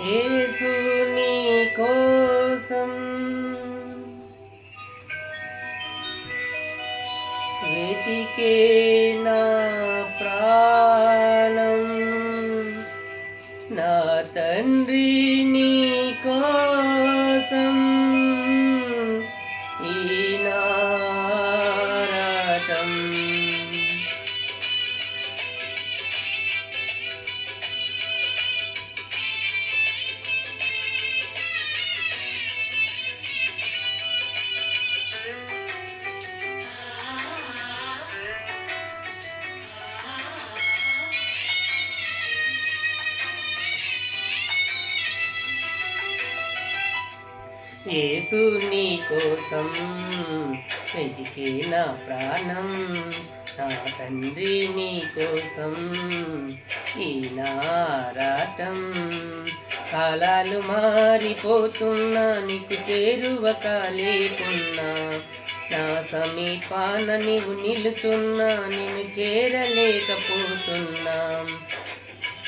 యేసు నీ కోసం వెతికే నా ప్రాణం, నా తండ్రి నీ కోసం ఈ నారాటం. యేసు నీ కోసం వెతికే నా ప్రాణం, నా తండ్రి నీ కోసం ఈ నారాటం. కాలాలు మారిపోతున్నా, నీకు చేరువ కాలేకున్నా, నా సమీపాన నీవు నిలుచున్నా, నేను చేరలేకపోతున్నా.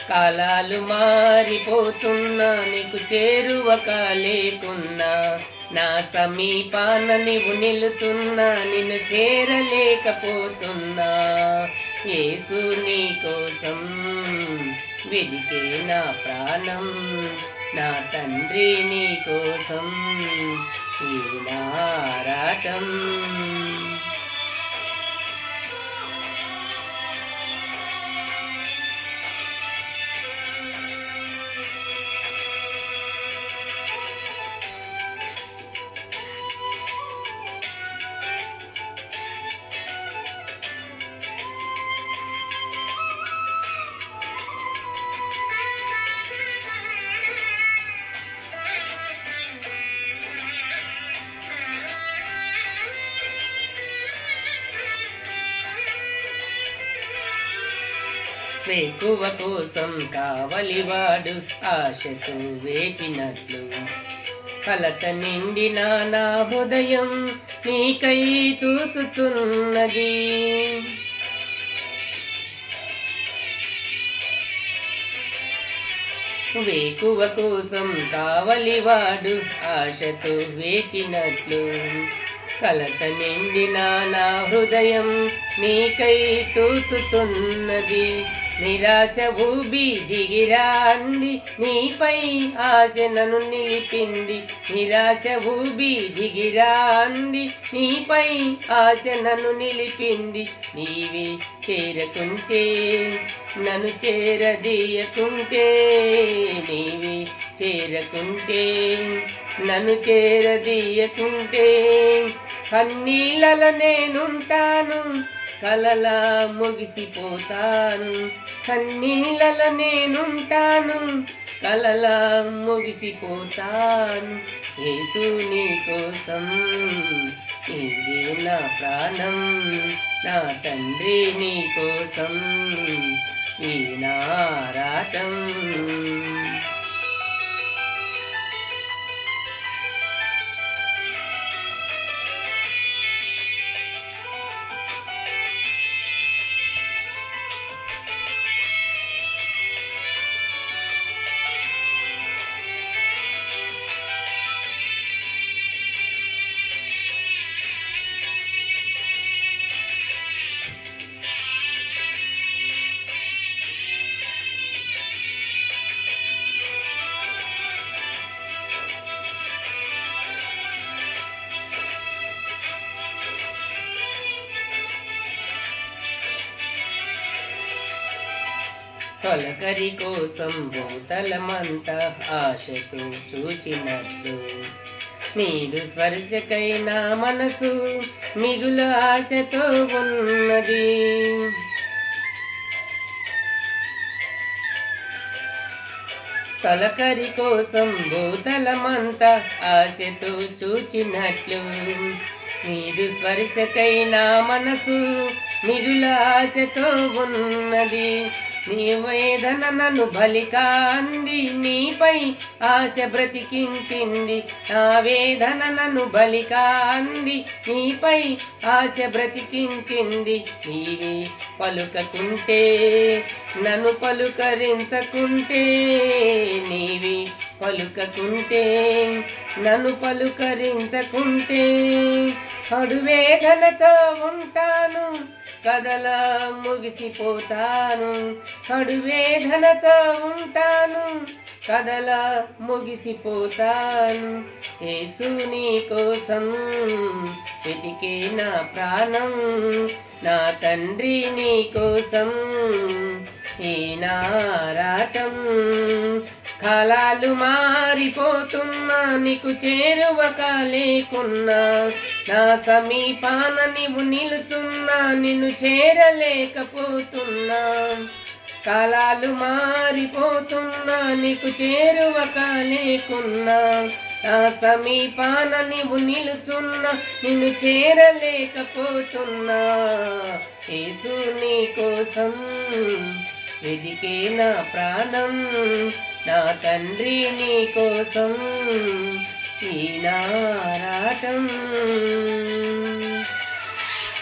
కాలాలు మారిపోతున్నా, నీకు చేరువ కాలేకున్నా, నా సమీపాన నీవు నిలుచున్నా, నిన్ను చేరలేకపోతున్నా. యేసు నీ కోసం వెదికే నా ప్రాణం, నా తండ్రి నీ కోసం ఈ నారాటం. వేకువ కోసం కావలివాడు ఆశతో వేచినట్లు, కలత నిండిన నా హృదయం నీకై చూచుచున్నది. వేకువ కోసం కావలివాడు ఆశతో వేచినట్లు, కలత నిండిన నా హృదయం నీకై చూచుచున్నది. నిరాశ ఊబి దిగిరాంది, నీపై ఆశ నన్ను నిలిపింది. నిరాశ ఊబి దిగిరాంది, నీపై ఆశ నన్ను నిలిపింది. నీవే చేరకుంటే, నన్ను చేరదీయకుంటే, నీవే చేరకుంటే, నన్ను చేరదీయకుంటే, కన్నీళ్ళలో నేనుంటాను, కలలా ముగిసిపోతాను. కన్నీళ్ళలో నేనుంటాను, కలలా ముగిసిపోతాను. యేసు నీ కోసం ఇదే నా ప్రాణం, నా తండ్రి నీ కోసం ఈ నారాటం. తొలకరి కోసం భూతలమంతా ఆశతో చూచినట్లు, నీరు స్పర్శకై నా మనసు మిగుల ఆశతో ఉన్నది. తొలకరి కోసం భూతలమంతా ఆశతో చూచినట్లు, నీరు స్పర్శకై నా మనసు మిగుల ఆశతో ఉన్నది. నీ వేదన నన్ను బలిగా అంది, నీపై ఆశ బ్రతికించింది. నా వేదన నన్ను బలిగా అంది, నీపై ఆశ బ్రతికించింది. నీవే పలుకకుంటే, నన్ను పలుకరించకుంటే, నీవే పలుకకుంటే, నన్ను పలుకరించకుంటే, కడువేదనతో ఉంటాను, కదల ముగిసిపోతాను. కడువేదనతో ఉంటాను, కదల ముగిసిపోతాను. యేసు నీ కోసం వెతికే నా ప్రాణం, నా తండ్రి నీ కోసం ఈ నారాటం. కాలాలు మారిపోతున్నా, నీకు చేరువక లేకున్నా, నా సమీపాన నీవు నిలుచున్నా, నిన్ను చేరలేకపోతున్నా. కాలాలు మారిపోతున్నా, నీకు చేరువక లేకున్నా, నా సమీపాన నీవు నిలుచున్నా, నిన్ను చేరలేకపోతున్నా. యేసు నీ కోసం వెదికే నా ప్రాణం, నా తండ్రి నీ కోసం ఈ నారాటం.